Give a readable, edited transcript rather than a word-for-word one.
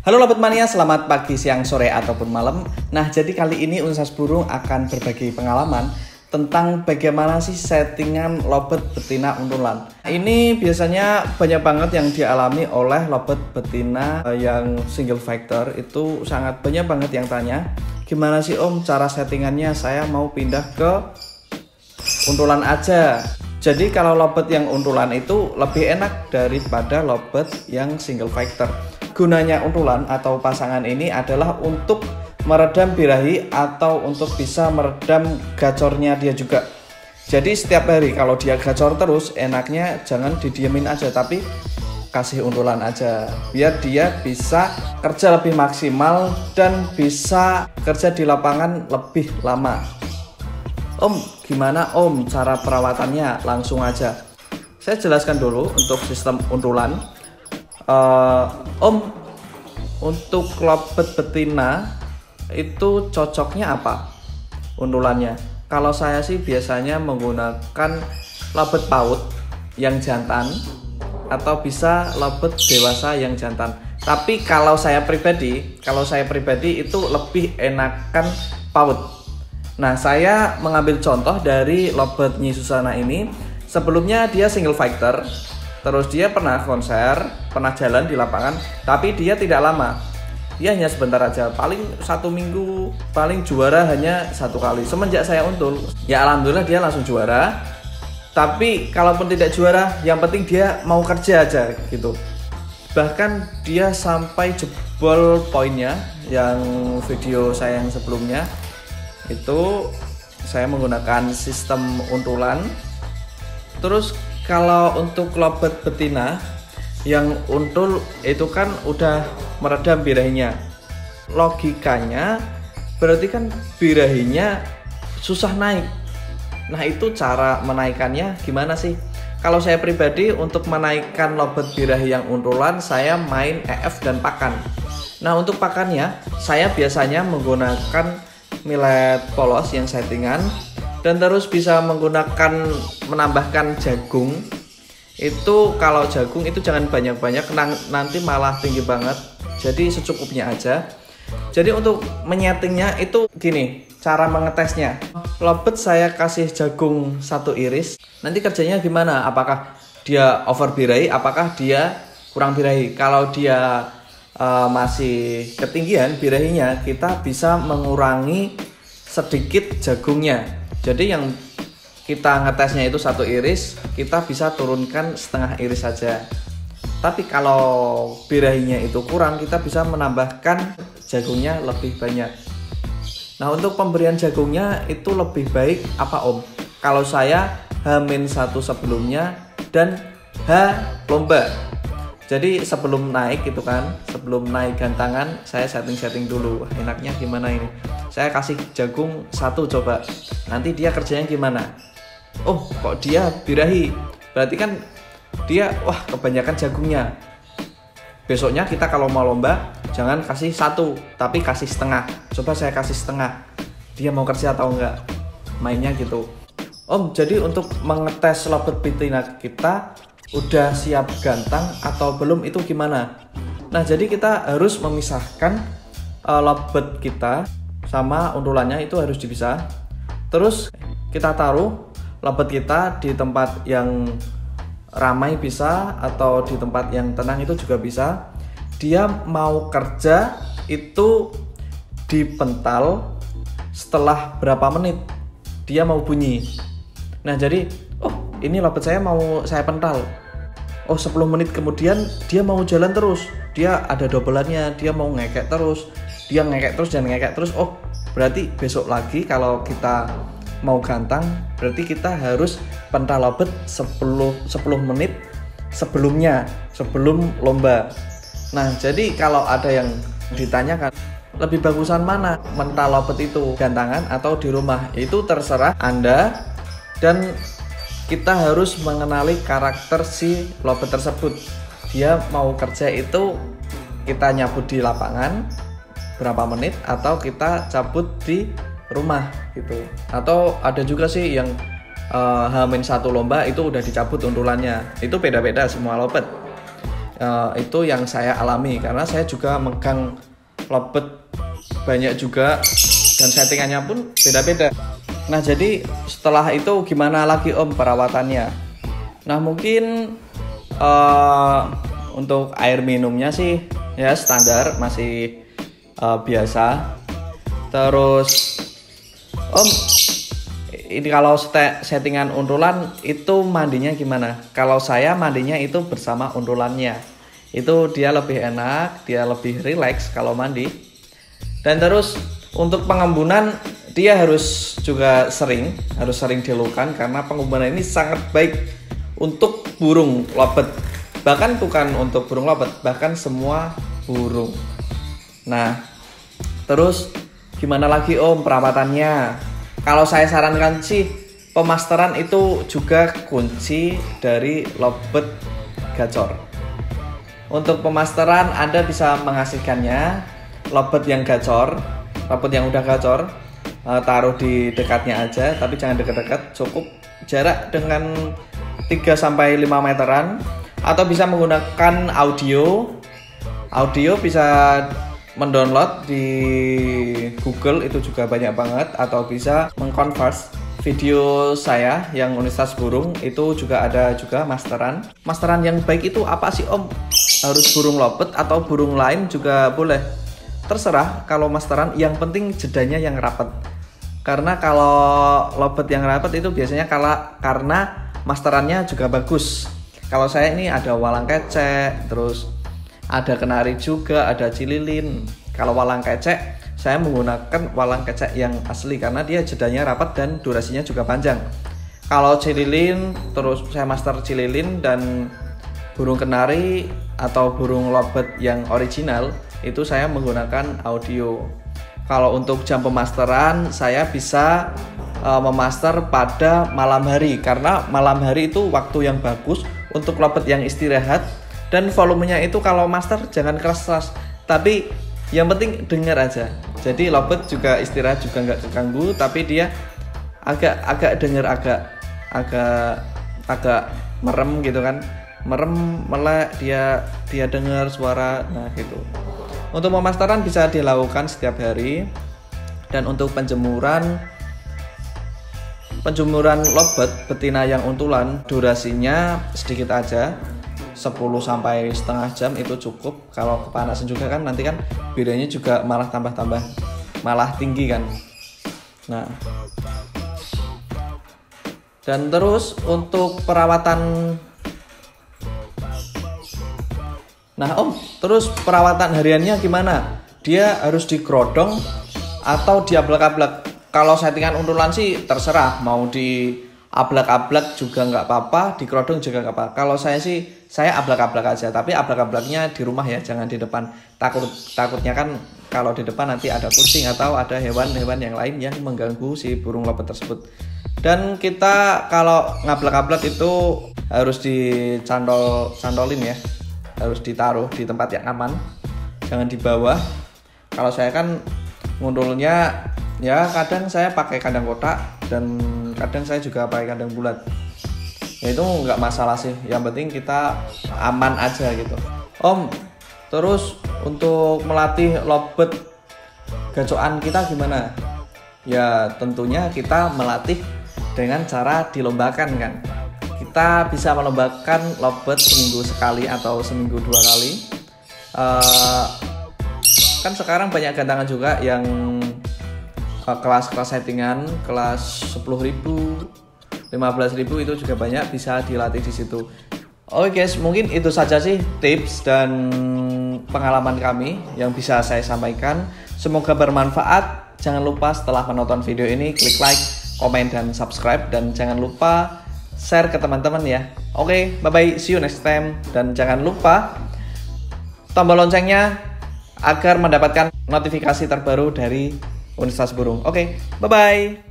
Halo Lobet Mania, selamat pagi, siang, sore, ataupun malam. Nah, jadi kali ini Universitas Burung akan berbagi pengalaman tentang bagaimana sih settingan lobet betina untulan. Ini biasanya banyak banget yang dialami oleh lobet betina yang single factor. Itu sangat banyak banget yang tanya, gimana sih Om cara settingannya, saya mau pindah ke untulan aja. Jadi kalau lobet yang untulan itu lebih enak daripada lobet yang single factor. Gunanya untulan atau pasangan ini adalah untuk meredam birahi atau untuk bisa meredam gacornya dia juga. Jadi setiap hari kalau dia gacor terus, enaknya jangan didiemin aja, tapi kasih untulan aja biar dia bisa kerja lebih maksimal dan bisa kerja di lapangan lebih lama. Om, gimana Om cara perawatannya? Langsung aja saya jelaskan dulu untuk sistem untulan. Om, untuk lobet betina itu cocoknya apa untulannya? Kalau saya sih biasanya menggunakan lobet paut yang jantan atau bisa lobet dewasa yang jantan. Tapi kalau saya pribadi itu lebih enakan paut. Nah, saya mengambil contoh dari lobet Nyi Susana ini. Sebelumnya dia single fighter, terus dia pernah konser, pernah jalan di lapangan, tapi dia tidak lama. Dia hanya sebentar aja, paling 1 minggu, paling juara hanya 1 kali. Semenjak saya untul, ya alhamdulillah dia langsung juara. Tapi kalaupun tidak juara, yang penting dia mau kerja aja gitu. Bahkan dia sampai jebol poinnya. Yang video saya yang sebelumnya itu saya menggunakan sistem untulan. Terus kalau untuk lobet betina yang untul itu kan udah meredam birahinya. Logikanya berarti kan birahinya susah naik. Nah, itu cara menaikkannya gimana sih? Kalau saya pribadi untuk menaikkan lobet birahi yang untulan, saya main EF dan pakan. Nah, untuk pakannya saya biasanya menggunakan millet polos yang settingan, dan terus bisa menambahkan jagung. Itu kalau jagung itu jangan banyak-banyak, nanti malah tinggi banget. Jadi secukupnya aja. Jadi untuk menyetingnya itu gini, cara mengetesnya. Lobet saya kasih jagung 1 iris. Nanti kerjanya gimana? Apakah dia over birahi, apakah dia kurang birahi? Kalau dia masih ketinggian birahinya, kita bisa mengurangi sedikit jagungnya. Jadi yang kita ngetesnya itu 1 iris, kita bisa turunkan setengah iris saja. Tapi kalau birahinya itu kurang, kita bisa menambahkan jagungnya lebih banyak. Nah, untuk pemberian jagungnya itu lebih baik apa Om? Kalau saya H-1 sebelumnya dan H lomba. Jadi sebelum naik gitu kan, sebelum naik gantangan, saya setting dulu. Wah, enaknya gimana ini? Saya kasih jagung 1 coba. Nanti dia kerjanya gimana? Oh, kok dia birahi? Berarti kan dia, wah, kebanyakan jagungnya. Besoknya kita kalau mau lomba, jangan kasih 1, tapi kasih setengah. Coba saya kasih setengah. Dia mau kerja atau enggak? Mainnya gitu. Om, jadi untuk mengetes lobet betina kita udah siap gantang atau belum itu gimana? Nah, jadi kita harus memisahkan lobet kita sama untulannya, itu harus dipisah. Terus kita taruh lobet kita di tempat yang ramai bisa, atau di tempat yang tenang itu juga bisa. Dia mau kerja itu dipental setelah berapa menit dia mau bunyi. Nah, jadi ini lobet saya mau saya pental. 10 menit kemudian dia mau jalan terus. Dia ada dobelannya, dia mau ngekek terus. Dia ngekek terus dan ngekek terus. Berarti besok lagi kalau kita mau gantang, berarti kita harus pental lobet 10 menit sebelumnya, sebelum lomba. Nah, jadi kalau ada yang ditanyakan, lebih bagusan mana mental lobet itu, gantangan atau di rumah? Itu terserah Anda. Dan kita harus mengenali karakter si lobet tersebut. Dia mau kerja itu kita nyabut di lapangan berapa menit, atau kita cabut di rumah gitu. Atau ada juga sih yang H-1 lomba itu udah dicabut untulannya. Itu beda-beda semua lobet. Itu yang saya alami karena saya juga megang lobet banyak juga dan settingannya pun beda-beda. Nah, jadi setelah itu gimana lagi Om perawatannya? Nah, mungkin untuk air minumnya sih ya standar, masih biasa. Terus Om, ini kalau settingan undulan itu mandinya gimana? Kalau saya mandinya itu bersama undulannya. Itu dia lebih enak, dia lebih rileks kalau mandi. Dan terus untuk pengembunan dia harus sering dilakukan karena pengembunan ini sangat baik untuk burung lobet. Bahkan bukan untuk burung lobet, bahkan semua burung. Nah, terus gimana lagi Om perawatannya? Kalau saya sarankan sih pemasteran itu juga kunci dari lobet gacor. Untuk pemasteran Anda bisa menghasilkannya lobet yang gacor, lobet yang udah gacor, taruh di dekatnya aja, tapi jangan dekat-dekat, cukup jarak dengan 3-5 meteran. Atau bisa menggunakan audio bisa mendownload di Google, itu juga banyak banget. Atau bisa mengkonvers video saya yang Universitas Burung, itu juga ada juga masteran. Masteran yang baik itu apa sih Om? Harus burung lobet atau burung lain juga boleh, terserah. Kalau masteran yang penting jedanya yang rapat, karena kalau lobet yang rapat itu biasanya karena masterannya juga bagus. Kalau saya ini ada walang kecek, terus ada kenari juga, ada cililin. Kalau walang kecek, saya menggunakan walang kecek yang asli karena dia jedanya rapat dan durasinya juga panjang. Kalau cililin, terus saya master cililin dan burung kenari atau burung lobet yang original, itu saya menggunakan audio. Kalau untuk jam pemasteran, saya bisa memaster pada malam hari karena malam hari itu waktu yang bagus untuk lobet yang istirahat. Dan volumenya itu kalau master jangan keras-keras, tapi yang penting dengar aja. Jadi lobet juga istirahat juga nggak keganggu, tapi dia agak dengar agak merem gitu kan, melek, dia dengar suara. Nah gitu. Untuk pemasteran bisa dilakukan setiap hari. Dan untuk penjemuran lobet betina yang untulan durasinya sedikit aja, 10 sampai setengah jam itu cukup. Kalau kepanasan juga kan nanti kan bedanya juga malah tambah malah tinggi kan. Nah, dan terus untuk perawatan, terus perawatan hariannya gimana? Dia harus digerodong atau diablak-ablak? Kalau settingan undulan sih terserah, mau di ablak-ablak juga nggak apa-apa, dikerodong juga nggak apa. Kalau saya ablak-ablak aja, tapi ablak-ablaknya di rumah ya, jangan di depan. Takutnya kan kalau di depan nanti ada kucing atau ada hewan-hewan yang lain yang mengganggu si burung lobet tersebut. Dan kita kalau ngablak-ablak itu harus dicantolin ya, harus ditaruh di tempat yang aman, jangan di bawah. Kalau saya kan ngundulnya ya kadang saya pakai kandang kotak dan kadang saya juga pakai kandang bulat. Ya itu nggak masalah sih, yang penting kita aman aja gitu. Om, terus untuk melatih lobet gacoan kita gimana? Ya tentunya kita melatih dengan cara dilombakan kan. Kita bisa melombakan lobet seminggu sekali atau seminggu 2 kali. Kan sekarang banyak gantangan juga yang kelas settingan, kelas 10.000, 15.000 itu juga banyak, bisa dilatih di situ. Oke guys, mungkin itu saja sih tips dan pengalaman kami yang bisa saya sampaikan. Semoga bermanfaat. Jangan lupa setelah menonton video ini klik like, komen, dan subscribe. Dan jangan lupa share ke teman-teman ya. Oke, bye-bye, see you next time. Dan jangan lupa tombol loncengnya agar mendapatkan notifikasi terbaru dari Universitas Burung. Oke, bye-bye.